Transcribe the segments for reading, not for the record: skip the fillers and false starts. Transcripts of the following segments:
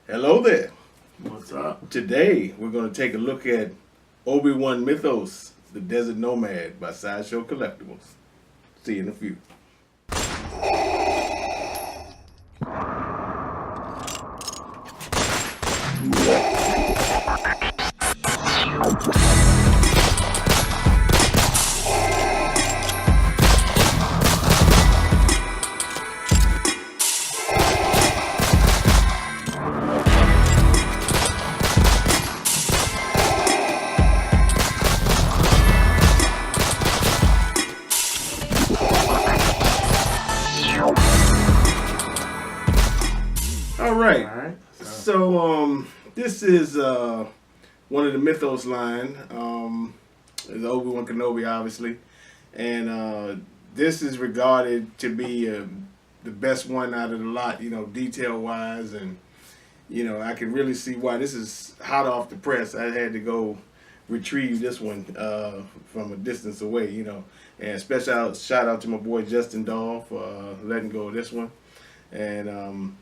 Hello there. What's up? Today we're going to take a look at Obi Wan Mythos, the Desert Nomad by Sideshow Collectibles. See you in a few. All right. Alright. So this is one of the Mythos line. It's Obi Wan Kenobi, obviously, and this is regarded to be the best one out of the lot. Detail wise, and I can really see why this is hot off the press. I had to go retrieve this one from a distance away. And special shout out to my boy Justin Dahl for letting go of this one, and.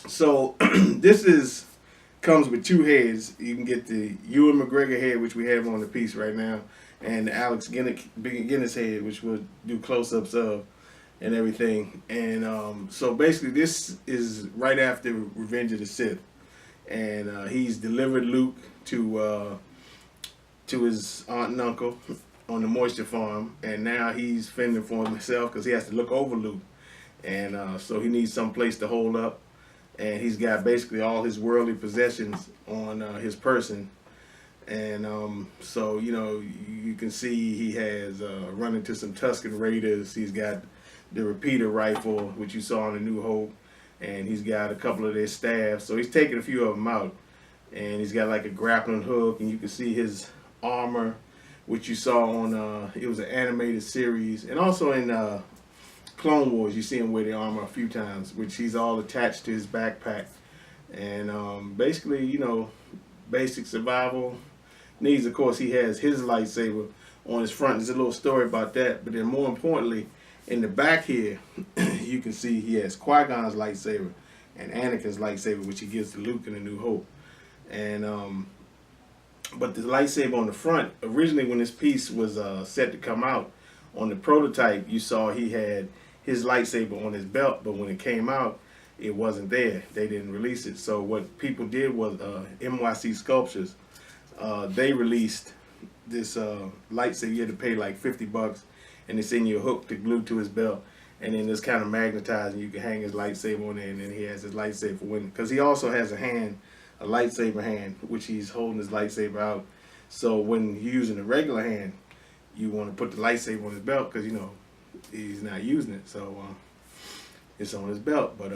So this comes with two heads. You can get the Ewan McGregor head, which we have on the piece right now, and the Alex Guinness head, which we'll do close-ups of and everything. And so basically this is right after Revenge of the Sith. And he's delivered Luke to his aunt and uncle on the moisture farm, and now he's fending for himself because he has to look over Luke. And so he needs some place to hold up. And he's got basically all his worldly possessions on his person. And so, you can see he has run into some Tusken Raiders. He's got the repeater rifle, which you saw in the New Hope. And he's got a couple of their staff. So he's taken a few of them out. And he's got like a grappling hook. And you can see his armor, which you saw on, it was an animated series. And also in Clone Wars, you see him wear the armor a few times, which he's all attached to his backpack. And basically, basic survival needs. Of course, he has his lightsaber on his front. There's a little story about that. But then more importantly, in the back here, you can see he has Qui-Gon's lightsaber and Anakin's lightsaber, which he gives to Luke in The New Hope. And but the lightsaber on the front, originally when this piece was set to come out, on the prototype, you saw he had his lightsaber on his belt, but when it came out, it wasn't there. They didn't release it. So what people did was NYC Sculptures, they released this lightsaber. You had to pay like $50, and they send you a hook to glue to his belt, and then it's kind of magnetized, and you can hang his lightsaber on there, and then he has his lightsaber when, because he also has a lightsaber hand, which he's holding his lightsaber out. So when you're using a regular hand, you want to put the lightsaber on his belt because he's not using it, so it's on his belt. But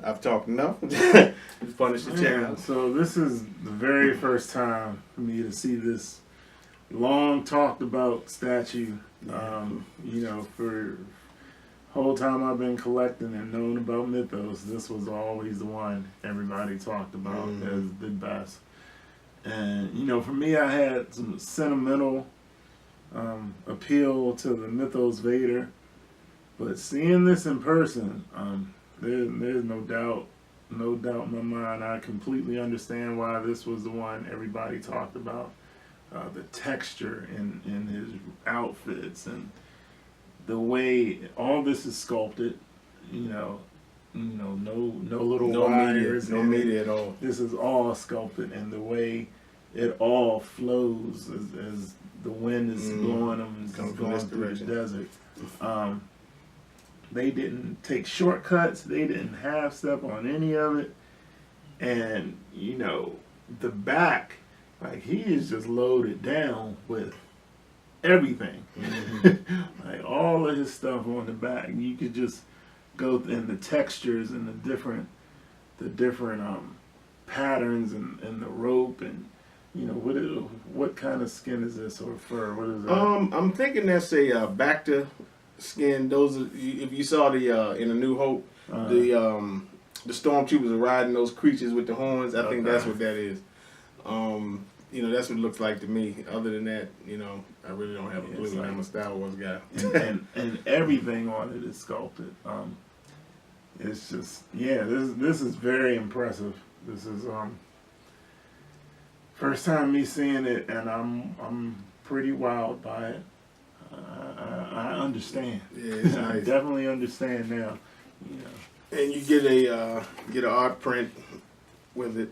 I've talked enough. It's punish the channel. So this is the very first time for me to see this long talked about statue. For whole time I've been collecting and known about Mythos, this was always the one everybody talked about as the best. And for me, I had some sentimental appeal to the Mythos Vader, but seeing this in person, there's no doubt in my mind. I completely understand why this was the one everybody talked about. The texture in his outfits and the way all this is sculpted. No little wires, no media at all. This is all sculpted, and the way it all flows as the wind is blowing them going through the desert. They didn't take shortcuts. They didn't half step on any of it. And the back, like, he is just loaded down with everything. Like all of his stuff on the back. You could just go in the textures and the different patterns and the rope and. What kind of skin is this, or fur? What is that? I'm thinking that's a Bacta skin. Those are, if you saw the in A New Hope, the stormtroopers are riding those creatures with the horns. I think that's what that is. That's what it looks like to me. Other than that, I really don't have a clue. Like, I'm a Star Wars guy. and everything on it is sculpted. it's just, yeah, this is very impressive. This is first time me seeing it, and I'm pretty wowed by it. I understand. Yeah, it's I nice. definitely understand now. You know. And you get an art print with it,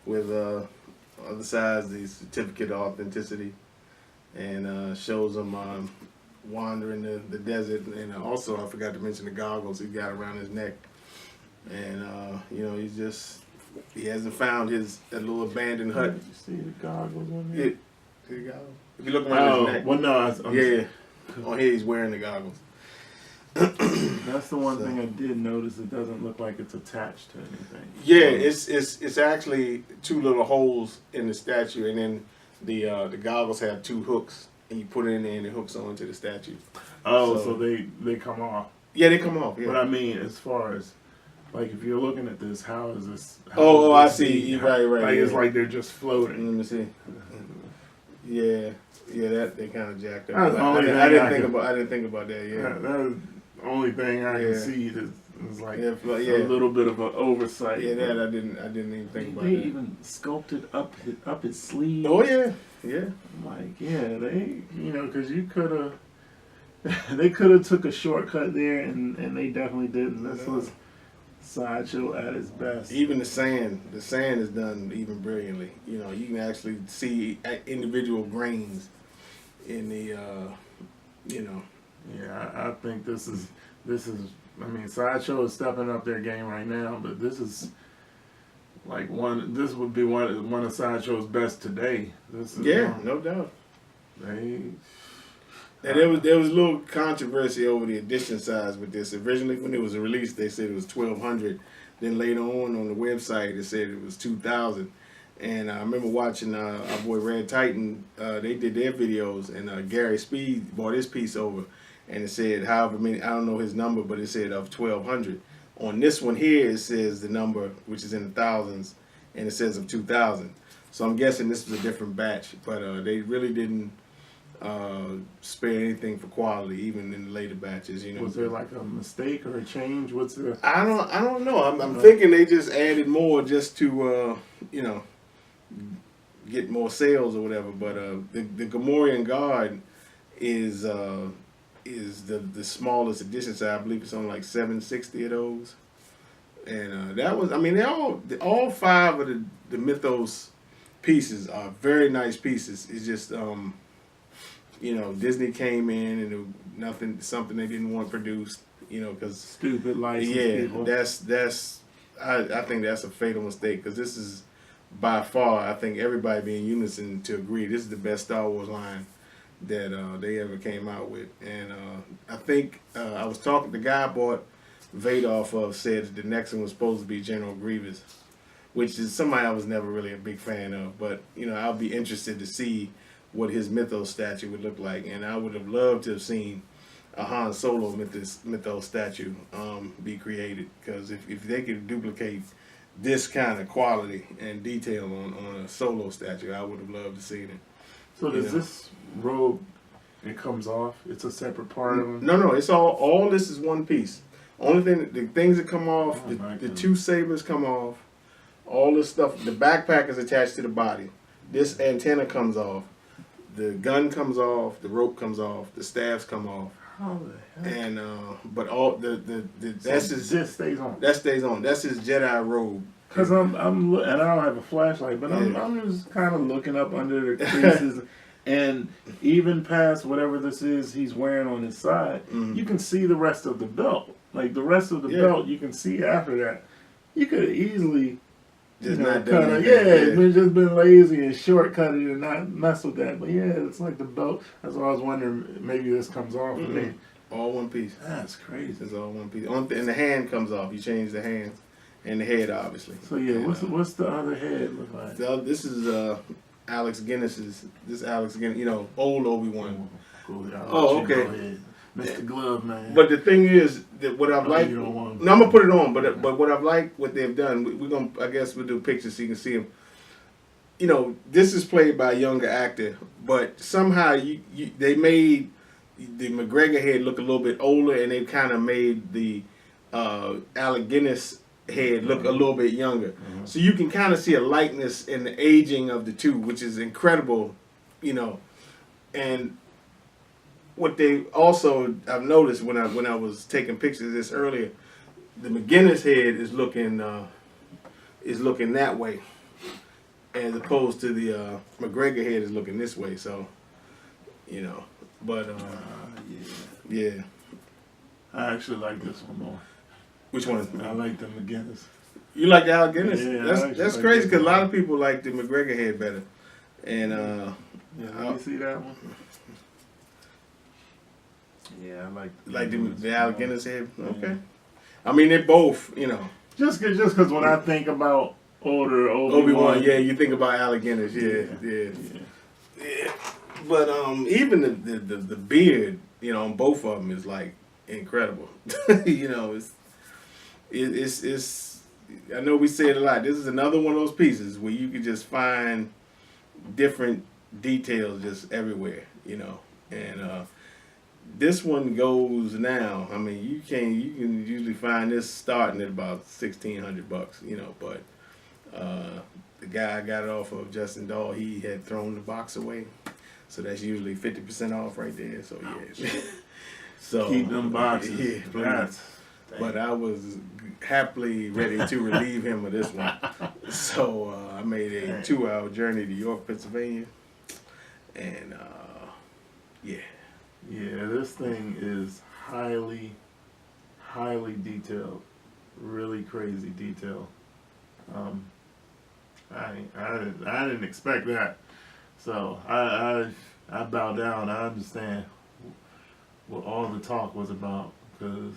with on the sides the certificate of authenticity, and shows them wandering the desert. And also, I forgot to mention the goggles he got around his neck. And you know, he hasn't found that little abandoned hut. Did you see the goggles on there? Yeah. If you look around his neck, well, no, yeah. On here he's wearing the goggles. That's the one thing I did notice. It doesn't look like it's attached to anything. Yeah, it's actually two little holes in the statue, and then the goggles have two hooks, and you put it in there, and it hooks onto the statue. Oh, so they come off. Yeah, they come off. Yeah. But I mean, as far as like if you're looking at this, how is this? I see. Right. Like yeah. it's like they're just floating. Let me see. Yeah, that they kind of jacked up. That's the only thing I didn't think about that. Yeah, that is the only thing I can see is like a little bit of an oversight. Yeah, that I didn't even think about. They that. even sculpted up his sleeve. Oh yeah. I'm like, they because you could have, they could have took a shortcut there, and they definitely didn't. This was Sideshow at its best. Even the sand is done even brilliantly. You know, you can actually see individual grains in the, you know. Yeah, I think this is. I mean, Sideshow is stepping up their game right now, but this is like this would be one of Sideshow's best today. This is, no doubt. And there was a little controversy over the edition size with this. Originally, when it was released, they said it was 1,200. Then later on the website, it said it was 2,000. And I remember watching our boy Red Titan. They did their videos, and Gary Speed bought his piece over, and it said however many. I don't know his number, but it said of 1,200. On this one here, it says the number, which is in the thousands, and it says of 2,000. So I'm guessing this was a different batch, but they really didn't spare anything for quality, even in the later batches. You know, was there like a mistake or a change? What's the? I don't know. I'm thinking they just added more just to you know, get more sales or whatever. But the Gamorrean Guard is the smallest edition, so I believe it's on like 760 of those. And that was, I mean, they all five of the Mythos pieces are very nice pieces. It's just you know, Disney came in and something they didn't want produced, you know, because Stupid license people. that's I think that's a fatal mistake, because this is by far, I think everybody be in unison to agree, this is the best Star Wars line that they ever came out with. And I think I was talking, the guy I bought Vader off of said that the next one was supposed to be General Grievous, which is somebody I was never really a big fan of, but you know, I'll be interested to see what his Mythos statue would look like. And I would have loved to have seen a Han Solo Mythos statue be created, because if they could duplicate this kind of quality and detail on a Solo statue, I would have loved to see it. So does this robe, it comes off? It's a separate part of them? No, it's all this is one piece. Only thing, the things that come off, the two sabers come off, all this stuff, the backpack is attached to the body. This antenna comes off. The gun comes off, the rope comes off, the staffs come off. How the heck? And but all this stays on. That stays on. That's his Jedi robe. Because and I don't have a flashlight, but I'm just kind of looking up under the creases, and even past whatever this is he's wearing on his side, you can see the rest of the belt. Like the rest of the belt, you can see after that. You could have easily. Just not done it. Just been lazy and shortcutted and not mess with that. But yeah, it's like the belt. That's why I was wondering, maybe this comes off. All one piece. That's crazy. It's all one piece. And the hand comes off. You change the hands and the head, obviously. So yeah, what's the other head look like? This is Alex Guinness's. This Alex Guinness, you know, old Obi Wan. Oh, okay. Mr. Glove Man. But the thing is that what I've liked. No, I'm gonna put it on. But what I've liked, what they've done, we're gonna. I guess we'll do pictures so you can see them. You know, this is played by a younger actor, but somehow they made the McGregor head look a little bit older, and they kind of made the Alec Guinness head look a little bit younger. So you can kind of see a likeness in the aging of the two, which is incredible, you know. And what they also, I've noticed when I was taking pictures of this earlier, the McGinnis head is looking that way, as opposed to the McGregor head is looking this way. So, you know, but yeah. I actually like this one more. Which one? I like the McGinnis. You like the Alec Guinness? Yeah, that's like crazy because a lot of people like the McGregor head better. And yeah, let me see that one. Yeah, I like the Alec Guinness head. Okay. Yeah. I mean, they both, you know. Just cause when I think about older Obi Wan, yeah, you think about Alec Guinness, yeah. But even the beard, you know, on both of them is like incredible. You know, it's. I know we say it a lot. This is another one of those pieces where you can just find different details just everywhere, you know. And this one goes now. I mean, you can usually find this starting at about $1,600, you know. But the guy I got it off of, Justin Dahl, he had thrown the box away, so that's usually 50% off right there. So yeah. So keep them boxes. Yeah, please. But I was happily ready to relieve him of this one. So I made a 2-hour journey to York, Pennsylvania. And yeah. Yeah, this thing is highly detailed. Really crazy detail. I didn't expect that. So I bow down. I understand what all the talk was about, because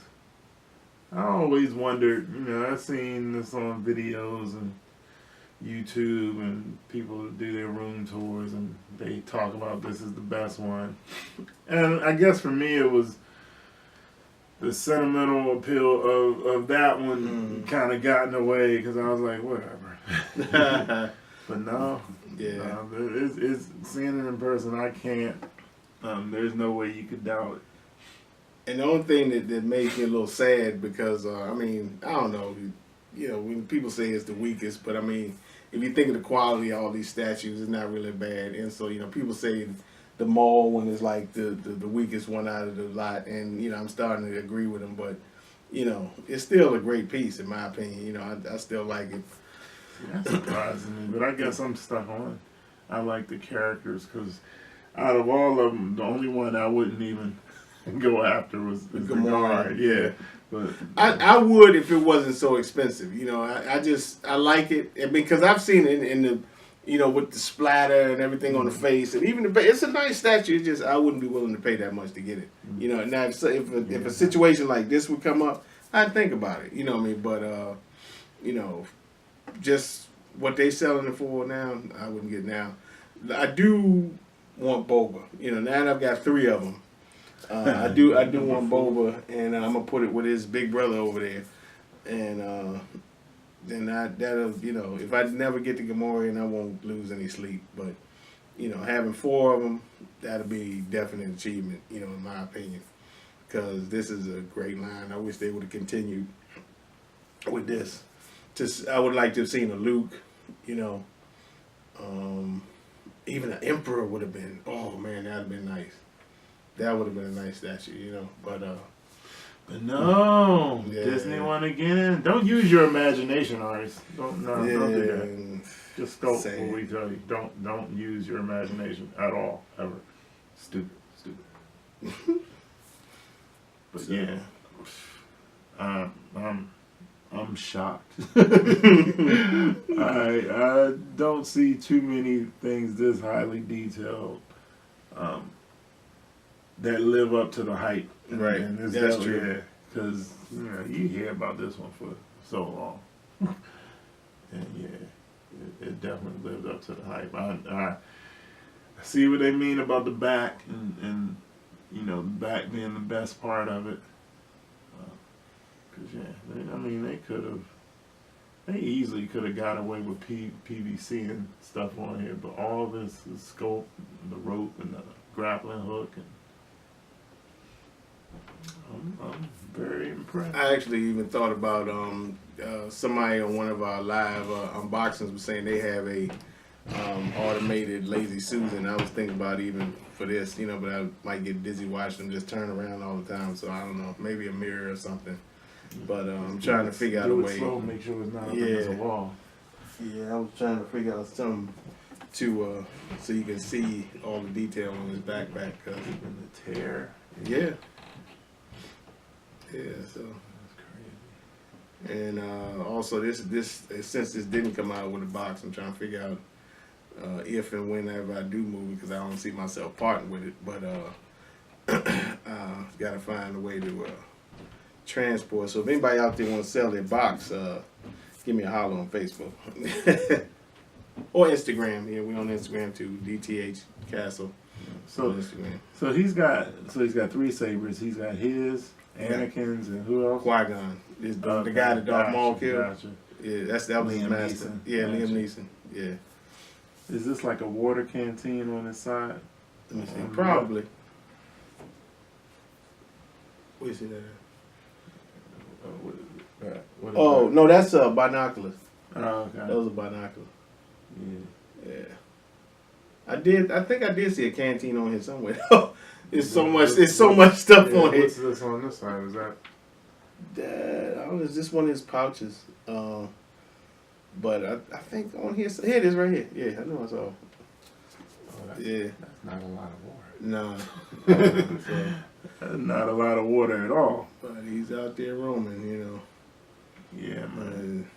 I always wondered, you know, I've seen this on videos and YouTube, and people do their room tours and they talk about this is the best one. And I guess for me it was the sentimental appeal of that one kind of got in the way, because I was like, whatever. But no, it's seeing it in person, I can't. There's no way you could doubt it. And the only thing that makes me a little sad, because I mean, I don't know, you know, when people say it's the weakest, but I mean, if you think of the quality of all these statues, it's not really bad. And so, you know, people say the mall one is like the weakest one out of the lot, and you know, I'm starting to agree with them. But you know, it's still a great piece in my opinion. You know, I still like it. That's surprising me, but I guess I'm stuck on it. I like the characters, because out of all of them, the only one I wouldn't even go after was the guard. Yeah, but I would if it wasn't so expensive. You know, I like it because I've seen it in the, you know, with the splatter and everything on the face, and even it's a nice statue. It's just I wouldn't be willing to pay that much to get it. You know, now if a situation like this would come up, I'd think about it. You know what I mean? But you know, just what they selling it for now, I wouldn't get now. I do want Boba. You know, now that I've got 3 of them. I do want Boba, and I'm gonna put it with his big brother over there, and then that'll, you know, if I never get to Gamorrean, I won't lose any sleep. But you know, having 4 of them, that'll be definite achievement, you know, in my opinion, because this is a great line. I wish they would have continued with this. I would like to have seen a Luke, you know, even an Emperor would have been. Oh man, that'd have been nice. That would have been a nice statue, you know. But no, Disney one again. Don't use your imagination, Aris. Don't do that. Just sculpt what we tell you. Don't use your imagination at all, ever. Stupid. But so, yeah, I'm shocked. I don't see too many things this highly detailed that live up to the hype. Right, that's true. Because you know, you hear about this one for so long, and yeah, it definitely lived up to the hype. I see what they mean about the back, and you know, the back being the best part of it. Cause yeah, I mean, they easily could have got away with PVC and stuff on here, but all this, the scope, the rope, and the grappling hook, and I'm very impressed. I actually even thought about somebody on one of our live unboxings was saying they have a automated Lazy Susan. I was thinking about even for this, you know, but I might get dizzy watching them just turn around all the time. So I don't know, maybe a mirror or something. But I'm trying to figure out a way. Slow, make sure it's not up against a wall. Yeah, I was trying to figure out something to so you can see all the detail on his backpack. Cause And the tear. yeah, yeah. So That's crazy. and also this since this didn't come out with a box, I'm trying to figure out if and whenever I do move it, because I don't see myself parting with it. But got to find a way to transport. So if anybody out there want to sell their box, give me a holler on Facebook or Instagram. Yeah, we on Instagram too. DarthCastle. So on Instagram. So he's got 3 sabers. He's got his, Anakin's, and who else? Qui-Gon. Is the guy that Darth Maul killed. Gotcha. Yeah, that was his Liam master. Neeson. Yeah, Gotcha. Liam Neeson. Yeah. Is this like a water canteen on his side? Let me see. Probably. Where you see that at? What is that? What is Oh, that? no, that's binoculars. Oh, okay. Those are binoculars. Yeah. Yeah. I think I did see a canteen on here somewhere. It's so much stuff Yeah, on here. what's this on this side? Is that? I don't know, is this one of his pouches? But I think on here it is right here. Yeah, I know I saw. Oh, that's, Yeah. That's not a lot of water. No. That's not a lot of water at all. But he's out there roaming, you know. Yeah, man.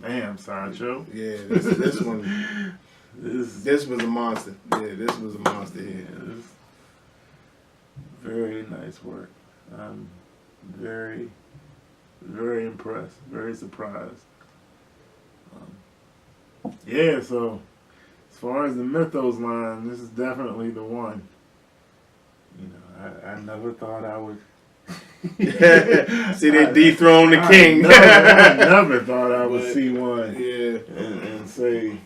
Uh, Damn, Sideshow. yeah, this one. This was a monster. Yeah, this was a monster here. This very nice work. I'm very, very impressed. Very surprised. Yeah, so as far as the Mythos line, this is definitely the one. You know, I never thought I would. See, they dethroned the king. I never thought I would see one. Yeah. And say,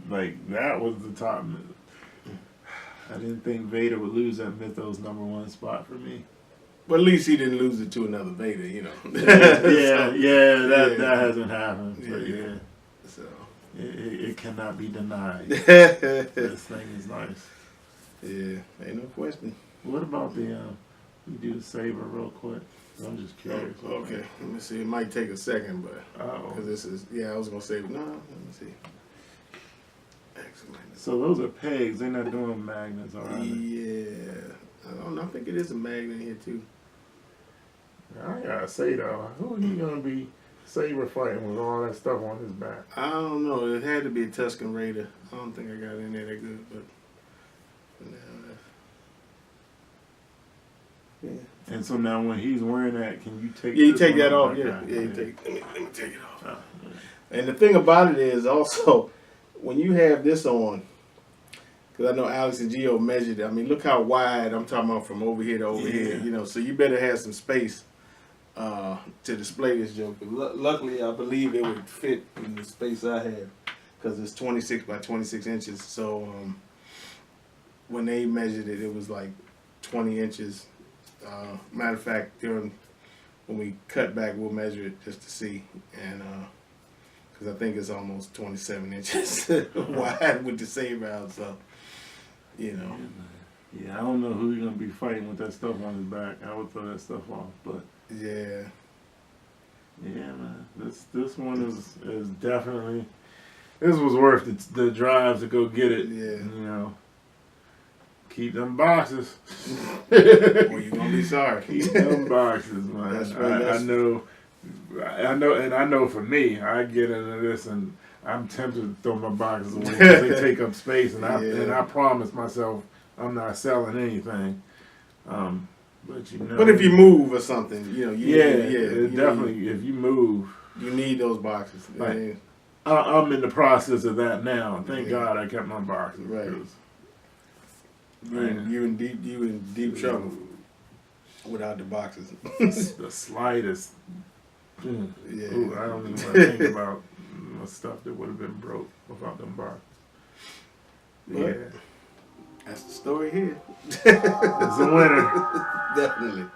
like, that was the top. I didn't think Vader would lose that Mythos #1 spot for me. But at least he didn't lose it to another Vader, you know. That hasn't happened. But yeah. So It cannot be denied. This thing is nice. yeah, ain't no question. What about the we do the saber real quick? I'm just curious. Okay, let me see. It might take a second, but Oh. because this is I was gonna say no. Let me see. Excellent. So those are pegs. They're not doing magnets, are they? Yeah, I don't know. I think it is a magnet here too. I gotta say though, who are you gonna be saber fighting with all that stuff on his back? I don't know. It had to be a Tusken Raider. I don't think I got in there that good, but yeah. And so now when he's wearing that, can you take? Yeah, you this take one that off. off? Yeah, Okay. yeah. You take. Let me take it off. Oh. And the thing about it is also when you have this on, because I know Alex and Gio measured it. I mean, look how wide I'm talking about from over here to over here. You know, so you better have some space to display this joke. Luckily, I believe it would fit in the space I have because it's 26 by 26 inches. So when they measured it, it was like 20 inches. Matter of fact, when we cut back, we'll measure it just to see, and because I think it's almost 27 inches wide with the saber out. So, you know. Yeah, I don't know who you're gonna be fighting with that stuff on his back. I would throw that stuff off, but Yeah. yeah, man, this one is definitely. This was worth the drive to go get it. Yeah. You know. Keep them boxes. Or you're gonna be sorry. Keep them boxes, man. That's right. I know, and I know for me, I get into this and I'm tempted to throw my boxes away because they take up space, and I promise myself I'm not selling anything. But you know. But if you move or something, you know, definitely. If you move, you need those boxes. Right. Yeah. I'm in the process of that now. Thank God I kept my boxes. Right. 'Cause, You in deep trouble without the boxes. the slightest. Yeah. Ooh, I don't even want to think about the stuff that would have been broke without them boxes. But Yeah, that's the story here. it's a winner. Definitely.